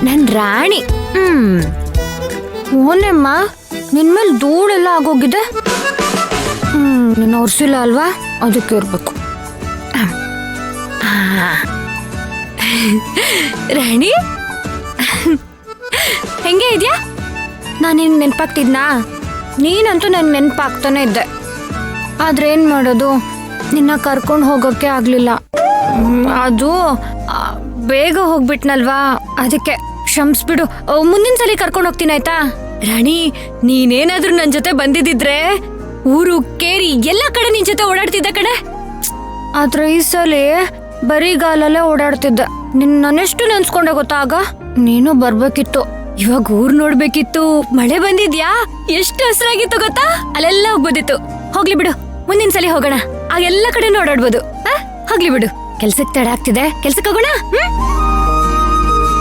ನನ್ ರಾಣಿ. ಓನೆಮ್ಮ, ನಿನ್ಮೇಲೆ ಧೂಳೆಲ್ಲ ಆಗೋಗಿದೆ. ನಿನ್ನ ಒರ್ಸಿಲ್ಲ ಅಲ್ವಾ, ಅದಕ್ಕೆ ಇರ್ಬೇಕು. ರಾಣಿ ಹೆಂಗೆ ಇದ್ಯಾ? ನಾನೇನು ನೆನ್ಪಾಗ್ತಿದ್ನಾ? ನೀನಂತೂ ನನ್ ನೆನ್ಪಾಗ್ತಾನೆ ಇದ್ದೆ. ಆದ್ರೆ ಏನ್ ಮಾಡೋದು, ನಿನ್ನ ಕರ್ಕೊಂಡು ಹೋಗೋಕೆ ಆಗ್ಲಿಲ್ಲ. ಅದು ಬೇಗ ಹೋಗ್ಬಿಟ್ನಲ್ವಾ, ಅದಕ್ಕೆ ಕ್ಷಮಿಸ್ಬಿಡು. ಮುಂದಿನ ಸಲ ಕರ್ಕೊಂಡು ಹೋಗ್ತೀನಿ ಆಯ್ತಾ? ರಾಣಿ, ನೀನೇನಾದ್ರೂ ನನ್ ಜೊತೆ ಬಂದಿದ್ರೆ ಊರು ಕೇರಿ ಎಲ್ಲ ಕಡೆ ನಿನ್ ಜೊತೆ ಓಡಾಡ್ತಿದ್ದ ಕಡೆ. ಆದ್ರೆ ಈ ಸಲ ಬರೀ ಗಾಲಲ್ಲೇ ಓಡಾಡ್ತಿದ್ದೆ. ನನ್ನೆಷ್ಟು ನೆನ್ಸ್ಕೊಂಡೆ ಗೊತ್ತಾ? ಆಗ ನೀನು ಬರ್ಬೇಕಿತ್ತು. ಇವಾಗ ಊರ್ ನೋಡ್ಬೇಕಿತ್ತು. ಮಳೆ ಬಂದಿದ್ಯಾ, ಎಷ್ಟು ಹಸ್ರಾಗಿತ್ತು ಗೊತ್ತಾ? ಅಲ್ಲೆಲ್ಲ ಹೋಗ್ಬೋದಿತ್ತು. ಹೋಗ್ಲಿ ಬಿಡು, ಮುಂದಿನ ಸಲ ಹೋಗೋಣ. ಆಗ ಎಲ್ಲ ಕಡೆ ಓಡಾಡ್ಬೋದು. ಹೋಗ್ಲಿ ಬಿಡು, ಕೆಲ್ಸಕ್ಕೆ ತಡ ಆಗ್ತಿದೆ, ಕೆಲ್ಸಕ್ಕೆ ಹೋಗೋಣ.